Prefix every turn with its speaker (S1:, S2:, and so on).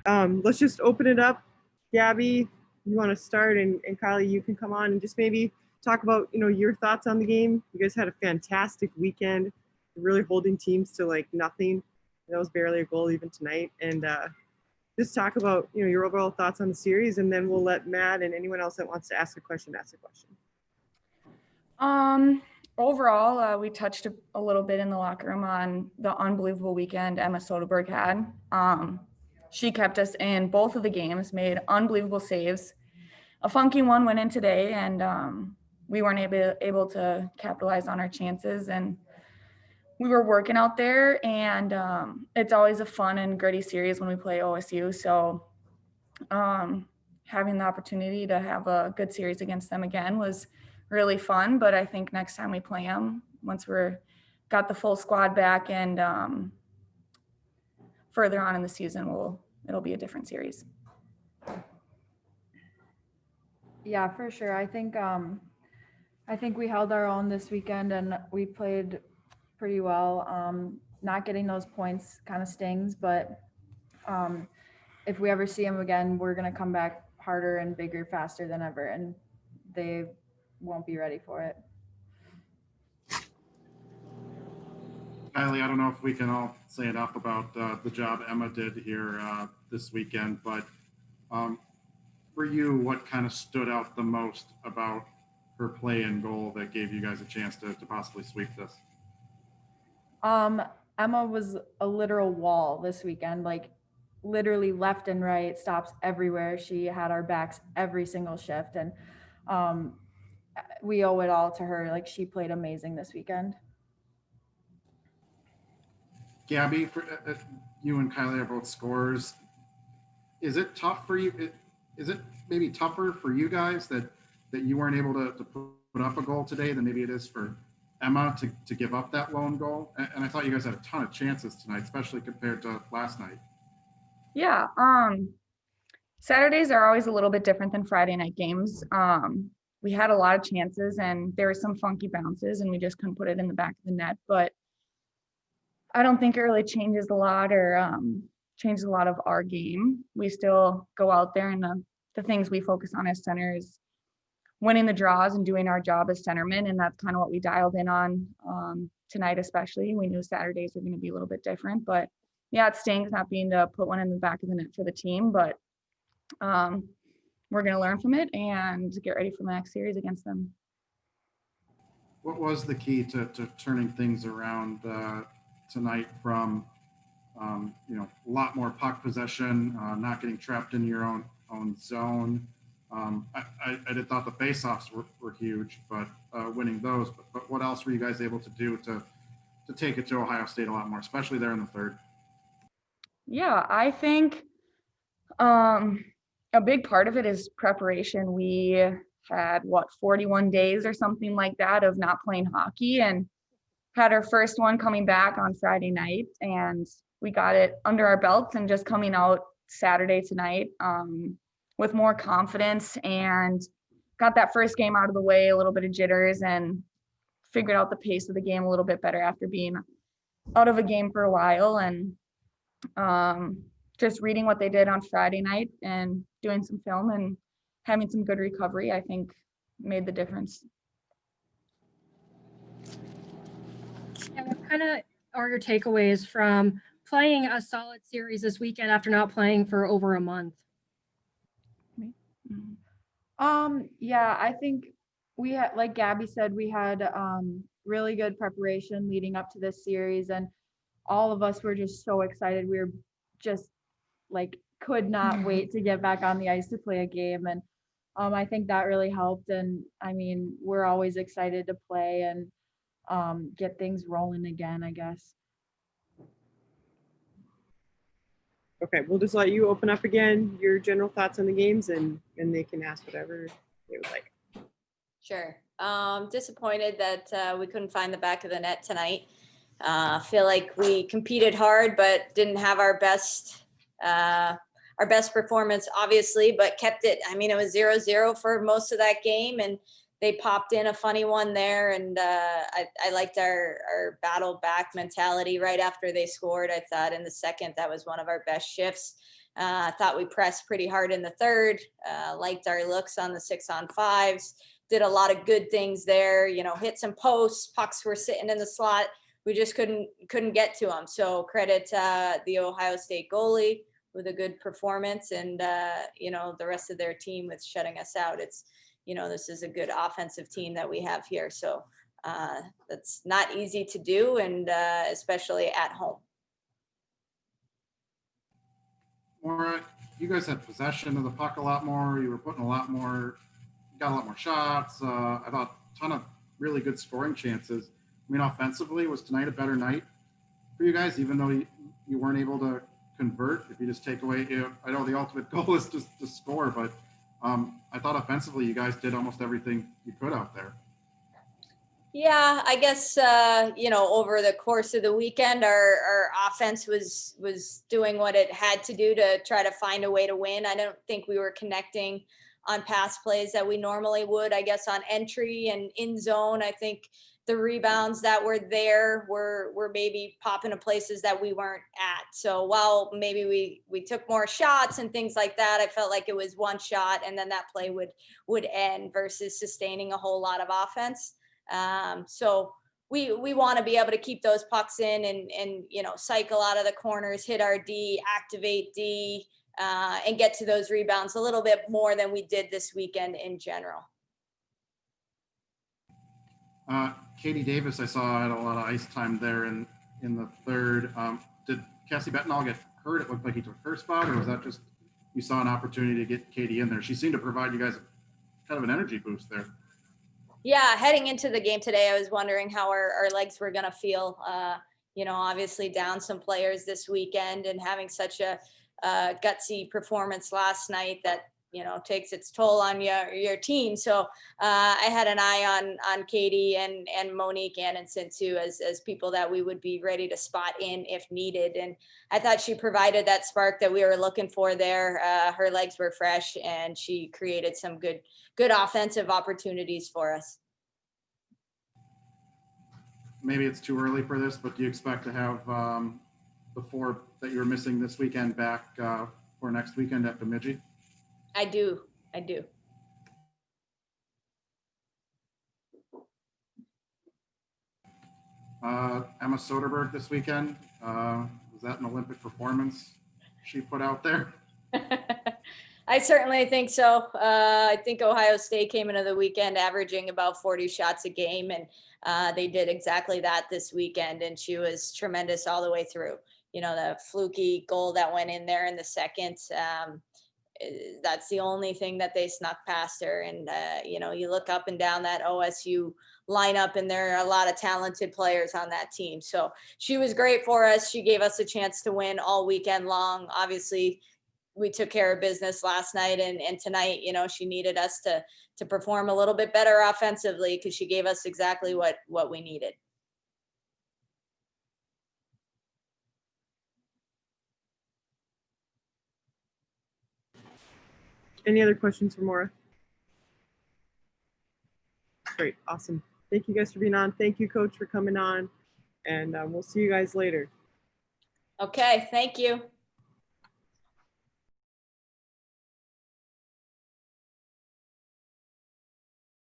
S1: Let's just open it up. Gabbie, you want to start, and Kylie, you can come on and just maybe talk about, your thoughts on the game. You guys had a fantastic weekend, really holding teams to like nothing. That was barely a goal even tonight. And just talk about, your overall thoughts on the series, and then we'll let Matt and anyone else that wants to ask a question, ask a question.
S2: Overall, we touched a little bit in the locker room on the unbelievable weekend Emma Soderbergh had. She kept us in both of the games, made unbelievable saves. A funky one went in today, and we weren't able to capitalize on our chances. And we were working out there, and it's always a fun and gritty series when we play OSU. So having the opportunity to have a good series against them again was really fun. But I think next time we play them, once we're got the full squad back and further on in the season, it'll be a different series.
S3: Yeah, for sure. I think we held our own this weekend and we played pretty well. Not getting those points kind of stings, but if we ever see them again, we're going to come back harder and bigger, faster than ever, and they won't be ready for it.
S4: Kylie, I don't know if we can all say enough about the job Emma did here this weekend, but for you, what kind of stood out the most about her play and goal that gave you guys a chance to possibly sweep this?
S3: Emma was a literal wall this weekend, like literally left and right, stops everywhere. She had our backs every single shift, and we owe it all to her. Like, she played amazing this weekend.
S4: Gabbie, for, you and Kylie are both scorers. Is it tough for you? Is it maybe tougher for you guys that you weren't able to put up a goal today than maybe it is for Emma to give up that lone goal? And I thought you guys had a ton of chances tonight, especially compared to last night.
S2: Yeah. Saturdays are always a little bit different than Friday night games. We had a lot of chances and there were some funky bounces and we just couldn't put it in the back of the net. But I don't think it really changes a lot or changes a lot of our game. We still go out there, and the things we focus on as centers, winning the draws and doing our job as centermen. And that's kind of what we dialed in on tonight, especially. We knew Saturdays were going to be a little bit different, but yeah, it stings not being to put one in the back of the net for the team, but we're going to learn from it and get ready for the next series against them.
S4: What was the key to turning things around tonight from, a lot more puck possession, not getting trapped in your own zone? I did thought the faceoffs were huge, but winning those. But what else were you guys able to do to take it to Ohio State a lot more, especially there in the third?
S2: Yeah, I think a big part of it is preparation. We had 41 days or something like that of not playing hockey, and had our first one coming back on Friday night, and we got it under our belts and just coming out Saturday tonight with more confidence and got that first game out of the way, a little bit of jitters, and figured out the pace of the game a little bit better after being out of a game for a while. And just reading what they did on Friday night and doing some film and having some good recovery, I think made the difference.
S5: And what kind of are your takeaways from playing a solid series this weekend after not playing for over a month?
S3: Yeah, I think we had, like Gabbie said, we had really good preparation leading up to this series, and all of us were just so excited. We were just like could not wait to get back on the ice to play a game, and I think that really helped. And I mean, we're always excited to play and get things rolling again, I guess.
S1: Okay, we'll just let you open up again your general thoughts on the games, and they can ask whatever they would like.
S6: Sure. Disappointed that we couldn't find the back of the net tonight. Feel like we competed hard, but didn't have our best performance, obviously, but kept it. I mean, it was 0-0 for most of that game, and they popped in a funny one there. And I liked our battle back mentality right after they scored. I thought in the second, that was one of our best shifts. Thought we pressed pretty hard in the third, liked our looks on the 6-on-5s, did a lot of good things there, hit some posts, pucks were sitting in the slot. We just couldn't get to them. So credit the Ohio State goalie with a good performance, and the rest of their team with shutting us out. It's, this is a good offensive team that we have here. So that's not easy to do, and especially at home.
S4: Maura, you guys had possession of the puck a lot more. You were putting got a lot more shots. I thought a ton of really good scoring chances. I mean, offensively, was tonight a better night for you guys, even though you weren't able to convert? If you just take away, I know the ultimate goal is just to score, but I thought offensively you guys did almost everything you could out there.
S6: Yeah, I guess, over the course of the weekend, our offense was doing what it had to do to try to find a way to win. I don't think we were connecting on pass plays that we normally would. I guess on entry and in zone, I think the rebounds that were there were maybe popping to places that we weren't at. So while maybe we took more shots and things like that, I felt like it was one shot and then that play would end versus sustaining a whole lot of offense. So we want to be able to keep those pucks in and cycle out of the corners, hit our D, activate D, and get to those rebounds a little bit more than we did this weekend in general.
S4: Katie Davis, I saw, had a lot of ice time there in the third. Did Cassie Bettenall get hurt? It looked like he took her spot, or was that just you saw an opportunity to get Katie in there? She seemed to provide you guys kind of an energy boost there.
S6: Yeah, heading into the game today, I was wondering how our legs were going to feel. Obviously down some players this weekend and having such a gutsy performance last night that takes its toll on your team. So I had an eye on Katie and Monique Annenson too, as people that we would be ready to spot in if needed. And I thought she provided that spark that we were looking for there. Her legs were fresh and she created some good offensive opportunities for us.
S4: Maybe it's too early for this, but do you expect to have the four that you were missing this weekend back for next weekend at Bemidji?
S6: I do.
S4: Emma Soderbergh this weekend, was that an Olympic performance she put out there?
S6: I certainly think so. I think Ohio State came into the weekend averaging about 40 shots a game, and they did exactly that this weekend, and she was tremendous all the way through. The fluky goal that went in there in the second, that's the only thing that they snuck past her. And, you look up and down that OSU lineup and there are a lot of talented players on that team. So she was great for us. She gave us a chance to win all weekend long. Obviously, we took care of business last night and tonight, she needed us to perform a little bit better offensively because she gave us exactly what we needed.
S1: Any other questions for Maura? Great, awesome. Thank you guys for being on. Thank you, Coach, for coming on. And we'll see you guys later.
S6: Okay, thank you.